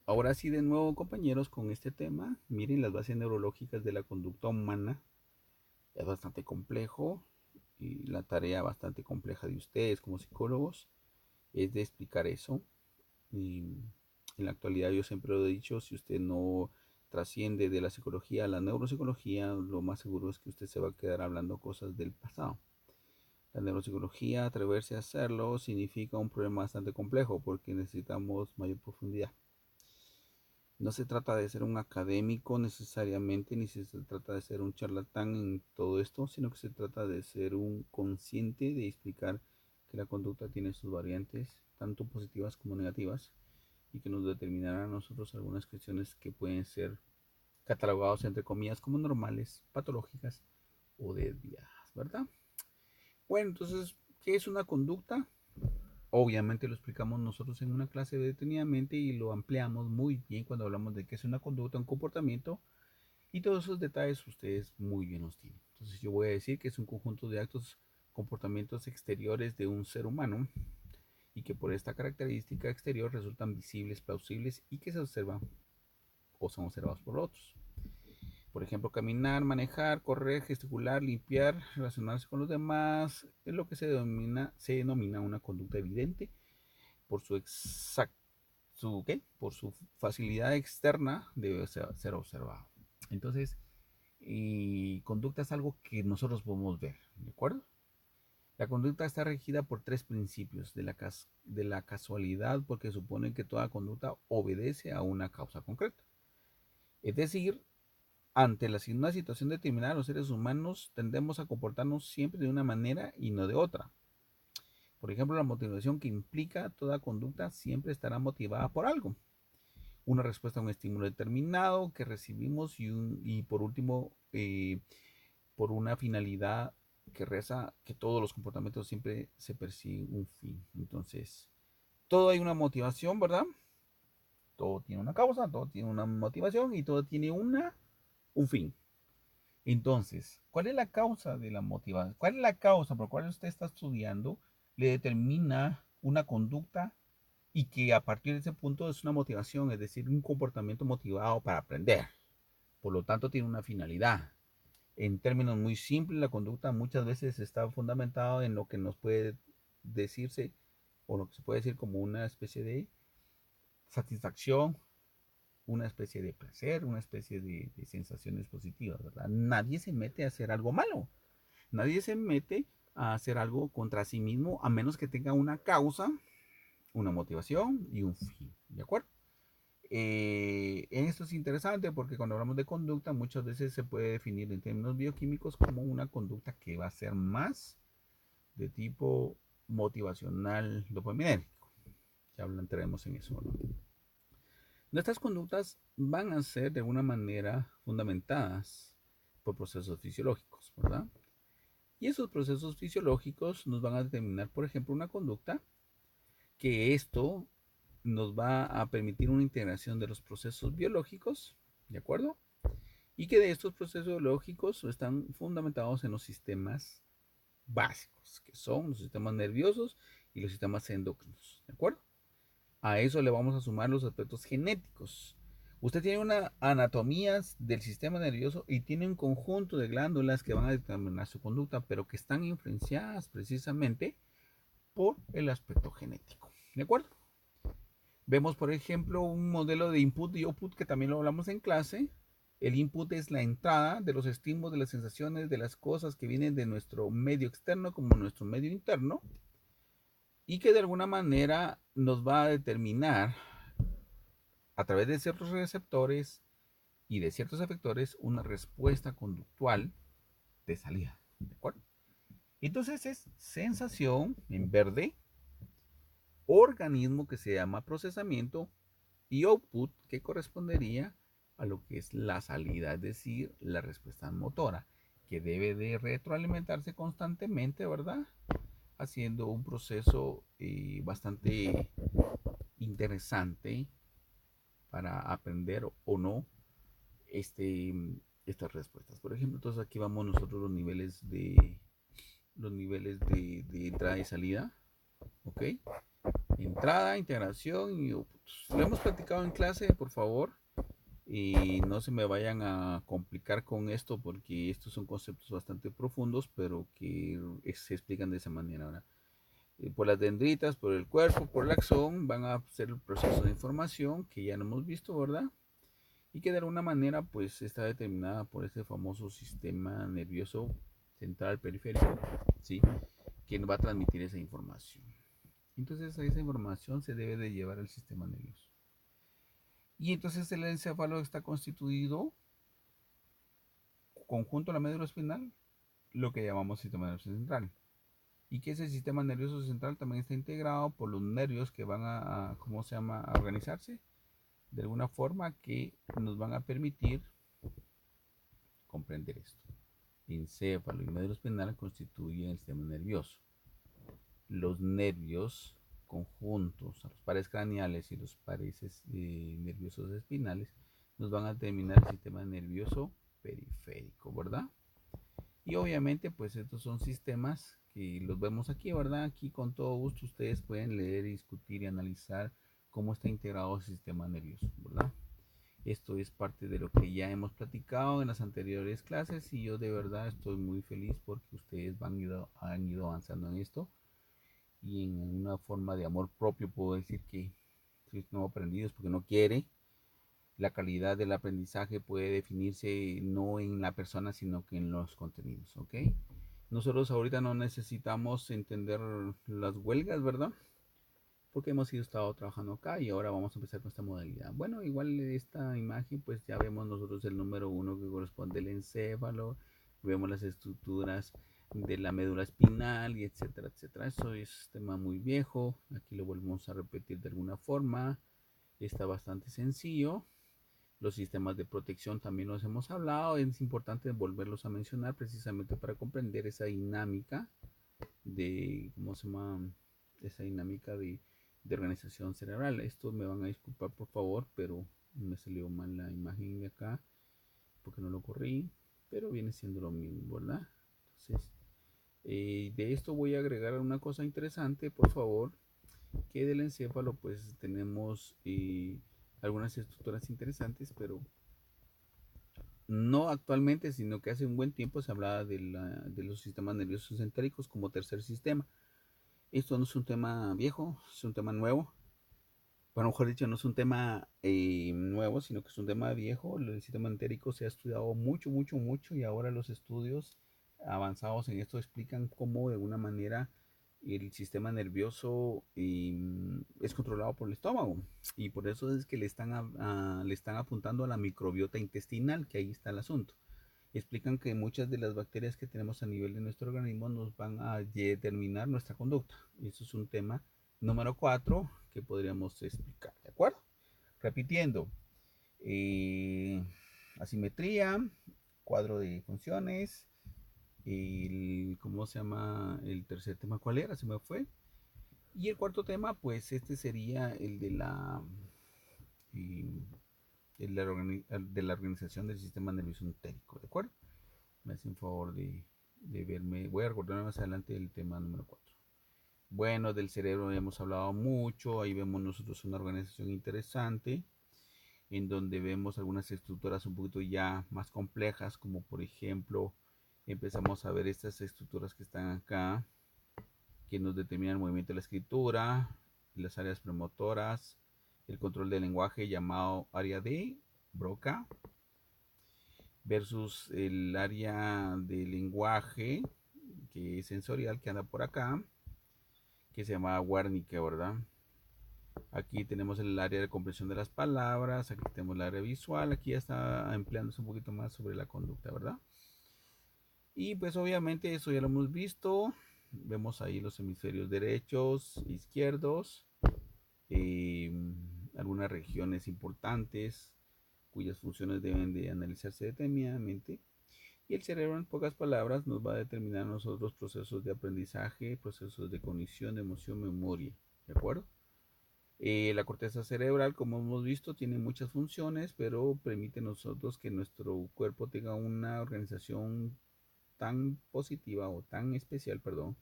Ahora sí, de nuevo, compañeros, con este tema. Miren, las bases neurológicas de la conducta humana es bastante complejo y la tarea bastante compleja de ustedes como psicólogos es de explicar eso. Y en la actualidad yo siempre lo he dicho, si usted no trasciende de la psicología a la neuropsicología, lo más seguro es que usted se va a quedar hablando cosas del pasado. La neuropsicología, atreverse a hacerlo, significa un problema bastante complejo porque necesitamos mayor profundidad. No se trata de ser un académico necesariamente, ni se trata de ser un charlatán en todo esto, sino que se trata de ser un consciente de explicar que la conducta tiene sus variantes, tanto positivas como negativas, y que nos determinarán a nosotros algunas cuestiones que pueden ser catalogados entre comillas como normales, patológicas o desviadas, ¿verdad? Bueno, entonces, ¿qué es una conducta? Obviamente lo explicamos nosotros en una clase detenidamente y lo ampliamos muy bien cuando hablamos de qué es una conducta, un comportamiento y todos esos detalles ustedes muy bien los tienen. Entonces yo voy a decir que es un conjunto de actos, comportamientos exteriores de un ser humano y que por esta característica exterior resultan visibles, plausibles y que se observan o son observados por otros. Por ejemplo, caminar, manejar, correr, gesticular, limpiar, relacionarse con los demás, es lo que se denomina una conducta evidente por su ¿qué? Por su facilidad externa debe ser observado. Entonces, y conducta es algo que nosotros podemos ver, ¿de acuerdo? La conducta está regida por tres principios de la casualidad, porque supone que toda conducta obedece a una causa concreta. Es decir, ante una situación determinada, los seres humanos tendemos a comportarnos siempre de una manera y no de otra. Por ejemplo, la motivación que implica toda conducta siempre estará motivada por algo. Una respuesta a un estímulo determinado que recibimos y por último, por una finalidad que reza que todos los comportamientos siempre se persigue un fin. Entonces, todo hay una motivación, ¿verdad? Todo tiene una causa, todo tiene una motivación y todo tiene un fin. Entonces, ¿cuál es la causa de la motivación? ¿Cuál es la causa por la cual usted está estudiando? Le determina una conducta y que a partir de ese punto es una motivación, es decir, un comportamiento motivado para aprender. Por lo tanto, tiene una finalidad. En términos muy simples, la conducta muchas veces está fundamentada en lo que nos puede decirse o lo que se puede decir como una especie de satisfacción, una especie de placer, una especie de sensaciones positivas, ¿verdad? Nadie se mete a hacer algo malo. Nadie se mete a hacer algo contra sí mismo a menos que tenga una causa, una motivación y un fin, ¿de acuerdo? Esto es interesante porque cuando hablamos de conducta muchas veces se puede definir en términos bioquímicos como una conducta que va a ser más de tipo motivacional dopaminérgico. Ya entraremos en eso, ¿no? Nuestras conductas van a ser de alguna manera fundamentadas por procesos fisiológicos, ¿verdad? Y esos procesos fisiológicos nos van a determinar, por ejemplo, una conducta que esto nos va a permitir una integración de los procesos biológicos, ¿de acuerdo? Y que de estos procesos biológicos están fundamentados en los sistemas básicos, que son los sistemas nerviosos y los sistemas endocrinos, ¿de acuerdo? A eso le vamos a sumar los aspectos genéticos. Usted tiene una anatomía del sistema nervioso y tiene un conjunto de glándulas que van a determinar su conducta, pero que están influenciadas precisamente por el aspecto genético. ¿De acuerdo? Vemos, por ejemplo, un modelo de input y output que también lo hablamos en clase. El input es la entrada de los estímulos, de las sensaciones, de las cosas que vienen de nuestro medio externo como nuestro medio interno y que de alguna manera nos va a determinar a través de ciertos receptores y de ciertos efectores una respuesta conductual de salida. ¿De acuerdo? Entonces es sensación en verde, organismo que se llama procesamiento y output que correspondería a lo que es la salida, es decir, la respuesta motora, que debe de retroalimentarse constantemente, ¿verdad? Haciendo un proceso bastante interesante para aprender o no este, estas respuestas. Por ejemplo, entonces aquí vamos nosotros los niveles de entrada y salida, ¿ok? Entrada, integración y lo hemos platicado en clase, por favor. Y no se me vayan a complicar con esto porque estos son conceptos bastante profundos, pero que se explican de esa manera. Ahora, por las dendritas, por el cuerpo, por el axón, van a ser el proceso de información que ya no hemos visto, ¿verdad? Y que de alguna manera pues está determinada por este famoso sistema nervioso central periférico, ¿sí? Que va a transmitir esa información. Entonces esa información se debe de llevar al sistema nervioso. Y entonces el encéfalo está constituido conjunto a la médula espinal, lo que llamamos sistema nervioso central. Y que ese sistema nervioso central también está integrado por los nervios que van ¿cómo se llama?, a organizarse de alguna forma que nos van a permitir comprender esto. Encéfalo y médula espinal constituyen el sistema nervioso. Los nervios conjuntos a los pares craneales y los pares nerviosos espinales nos van a determinar el sistema nervioso periférico, ¿verdad? Y obviamente pues estos son sistemas que los vemos aquí, ¿verdad? Aquí con todo gusto ustedes pueden leer, discutir y analizar cómo está integrado el sistema nervioso, ¿verdad? Esto es parte de lo que ya hemos platicado en las anteriores clases y yo de verdad estoy muy feliz porque ustedes han ido avanzando en esto y en una forma de amor propio puedo decir que no aprendidos porque no quiere. La calidad del aprendizaje puede definirse no en la persona, sino que en los contenidos, ¿ok? Nosotros ahorita no necesitamos entender las huelgas, ¿verdad? Porque hemos estado trabajando acá y ahora vamos a empezar con esta modalidad. Bueno, igual esta imagen, pues ya vemos nosotros el número 1 que corresponde al encéfalo, vemos las estructuras de la médula espinal y etcétera, etcétera. Eso es tema muy viejo, aquí lo volvemos a repetir de alguna forma, está bastante sencillo. Los sistemas de protección también los hemos hablado, es importante volverlos a mencionar precisamente para comprender esa dinámica de, ¿cómo se llama? Esa dinámica de organización cerebral. Esto me van a disculpar por favor, pero me salió mal la imagen de acá porque no lo corrí, pero viene siendo lo mismo, ¿verdad? Entonces, de esto voy a agregar una cosa interesante, por favor, que del encéfalo pues tenemos algunas estructuras interesantes, pero no actualmente, sino que hace un buen tiempo se hablaba de los sistemas nerviosos entéricos como tercer sistema. Esto no es un tema viejo, es un tema nuevo. Bueno, mejor dicho, no es un tema nuevo, sino que es un tema viejo. El sistema entérico se ha estudiado mucho, mucho, mucho y ahora los estudios avanzados en esto explican cómo de alguna manera el sistema nervioso es controlado por el estómago y por eso es que le están apuntando a la microbiota intestinal, que ahí está el asunto. Explican que muchas de las bacterias que tenemos a nivel de nuestro organismo nos van a determinar nuestra conducta. Y eso es un tema número 4 que podríamos explicar, ¿de acuerdo? Repitiendo, eh, asimetría, cuadro de funciones, ¿cómo se llama? El tercer tema, ¿cuál era? Se me fue. Y el cuarto tema, pues este sería el eh, de la organización del sistema nervioso entérico, ¿de acuerdo? Me hacen favor de verme. Voy a recordar más adelante el tema número 4. Bueno, del cerebro hemos hablado mucho. Ahí vemos nosotros una organización interesante en donde vemos algunas estructuras un poquito ya más complejas, como por ejemplo empezamos a ver estas estructuras que están acá, que nos determinan el movimiento de la escritura, las áreas premotoras, el control del lenguaje llamado área de Broca, versus el área de lenguaje que es sensorial que anda por acá, que se llama Wernicke, ¿verdad? Aquí tenemos el área de comprensión de las palabras, aquí tenemos el área visual, aquí ya está empleándose un poquito más sobre la conducta, ¿verdad? Y pues obviamente eso ya lo hemos visto, vemos ahí los hemisferios derechos, izquierdos, eh, algunas regiones importantes cuyas funciones deben de analizarse detenidamente. Y el cerebro, en pocas palabras, nos va a determinar a nosotros procesos de aprendizaje, procesos de cognición, de emoción, memoria. ¿De acuerdo? La corteza cerebral, como hemos visto, tiene muchas funciones, pero permite a nosotros que nuestro cuerpo tenga una organización tan positiva o tan especial, perdón,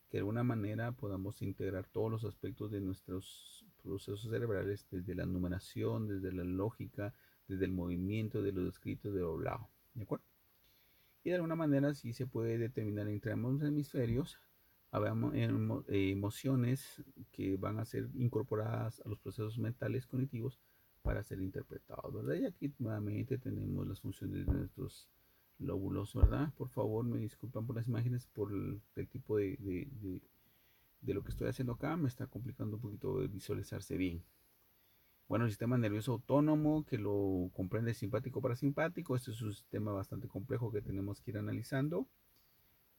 que de alguna manera podamos integrar todos los aspectos de nuestros procesos cerebrales, desde la numeración, desde la lógica, desde el movimiento, de los escritos, de lo hablado. ¿De acuerdo? Y de alguna manera sí se puede determinar entre ambos hemisferios habemos emociones que van a ser incorporadas a los procesos mentales cognitivos para ser interpretados, ¿verdad? Y aquí nuevamente tenemos las funciones de nuestros lóbulos, ¿verdad? Por favor, me disculpan por las imágenes, por el tipo de lo que estoy haciendo acá, me está complicando un poquito visualizarse bien. Bueno, el sistema nervioso autónomo, que lo comprende simpático parasimpático, este es un sistema bastante complejo que tenemos que ir analizando.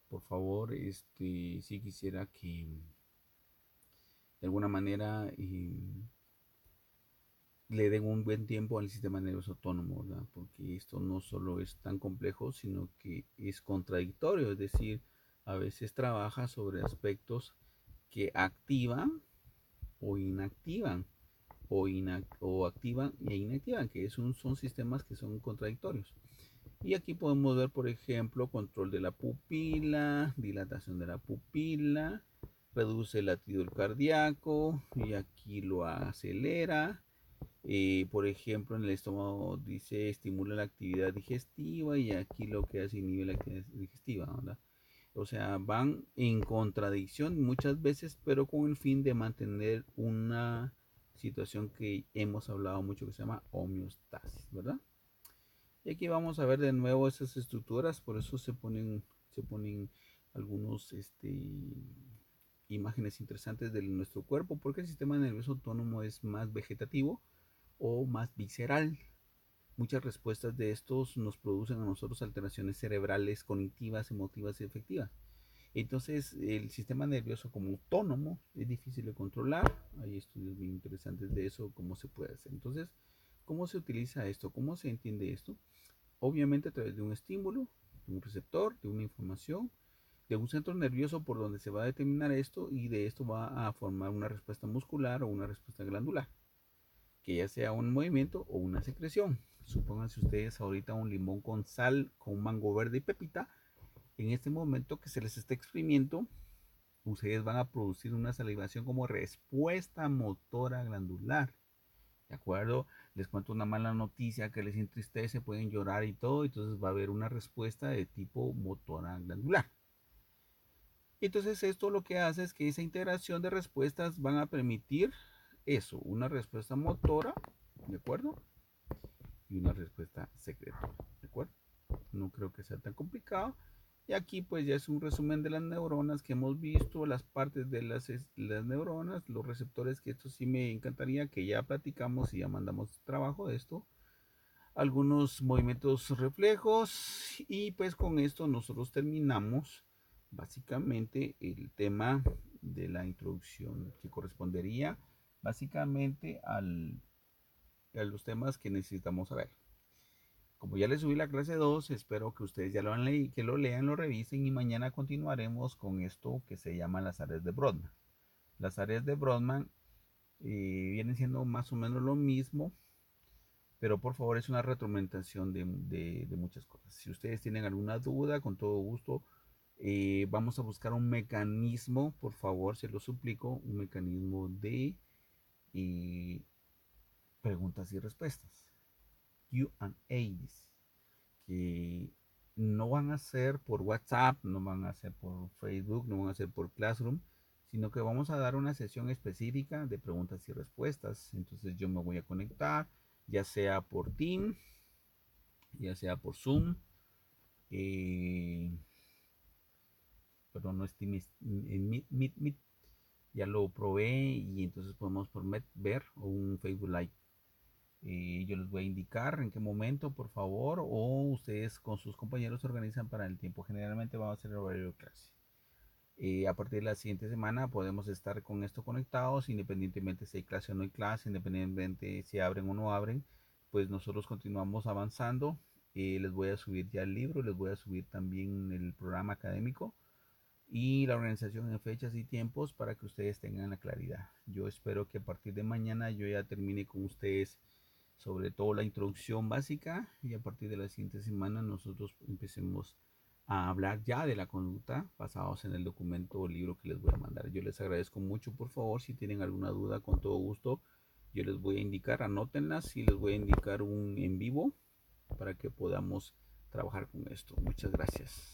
Por favor, sí quisiera que de alguna manera le den un buen tiempo al sistema nervioso autónomo, ¿verdad? Porque esto no solo es tan complejo, sino que es contradictorio, es decir, a veces trabaja sobre aspectos que activan o inactivan, o activan e inactivan, que son sistemas que son contradictorios. Y aquí podemos ver, por ejemplo, control de la pupila, dilatación de la pupila, reduce el latido cardíaco y aquí lo acelera. Por ejemplo, en el estómago dice estimula la actividad digestiva y aquí lo que hace inhibe la actividad digestiva, ¿verdad? O sea, van en contradicción muchas veces, pero con el fin de mantener una situación que hemos hablado mucho que se llama homeostasis, ¿verdad? Y aquí vamos a ver de nuevo esas estructuras, por eso se ponen algunos imágenes interesantes de nuestro cuerpo, porque el sistema nervioso autónomo es más vegetativo o más visceral. Muchas respuestas de estos nos producen a nosotros alteraciones cerebrales, cognitivas, emotivas y efectivas. Entonces, el sistema nervioso como autónomo es difícil de controlar. Hay estudios muy interesantes de eso, cómo se puede hacer. Entonces, ¿cómo se utiliza esto? ¿Cómo se entiende esto? Obviamente a través de un estímulo, de un receptor, de una información, de un centro nervioso por donde se va a determinar esto y de esto va a formar una respuesta muscular o una respuesta glandular, que ya sea un movimiento o una secreción. Supónganse ustedes ahorita un limón con sal, con mango verde y pepita. En este momento que se les está exprimiendo, ustedes van a producir una salivación como respuesta motora glandular. ¿De acuerdo? Les cuento una mala noticia que les entristece, pueden llorar y todo, entonces va a haber una respuesta de tipo motora glandular. Entonces esto lo que hace es que esa integración de respuestas van a permitir eso, una respuesta motora, ¿de acuerdo? Y una respuesta secretora, ¿de acuerdo? No creo que sea tan complicado. Y aquí pues ya es un resumen de las neuronas que hemos visto, las partes de las neuronas, los receptores, que esto sí me encantaría que ya platicamos y ya mandamos trabajo de esto, algunos movimientos reflejos y pues con esto nosotros terminamos básicamente el tema de la introducción que correspondería básicamente a los temas que necesitamos saber. Como ya les subí la clase 2, espero que ustedes ya lo han leído, que lo lean, lo revisen y mañana continuaremos con esto que se llama las áreas de Brodmann. Las áreas de Brodmann vienen siendo más o menos lo mismo, pero por favor es una retroalimentación de muchas cosas. Si ustedes tienen alguna duda, con todo gusto, vamos a buscar un mecanismo, por favor, se lo suplico, un mecanismo de eh, preguntas y respuestas. Q&As, que no van a ser por WhatsApp, no van a ser por Facebook, no van a ser por Classroom, sino que vamos a dar una sesión específica de preguntas y respuestas. Entonces yo me voy a conectar, ya sea por Team, ya sea por Zoom, eh, perdón, no es Team, es Meet, ya lo probé y entonces podemos por ver o un Facebook Live. Yo les voy a indicar en qué momento, por favor, o ustedes con sus compañeros se organizan para el tiempo. Generalmente vamos a hacer el horario de clase. A partir de la siguiente semana podemos estar con esto conectados, independientemente si hay clase o no hay clase, independientemente si abren o no abren, pues nosotros continuamos avanzando. Les voy a subir ya el libro, les voy a subir también el programa académico y la organización en fechas y tiempos para que ustedes tengan la claridad. Yo espero que a partir de mañana yo ya termine con ustedes sobre todo la introducción básica y a partir de la siguiente semana nosotros empecemos a hablar ya de la conducta basados en el documento o libro que les voy a mandar. Yo les agradezco mucho, por favor, si tienen alguna duda, con todo gusto, yo les voy a indicar, anótenlas y les voy a indicar un en vivo para que podamos trabajar con esto. Muchas gracias.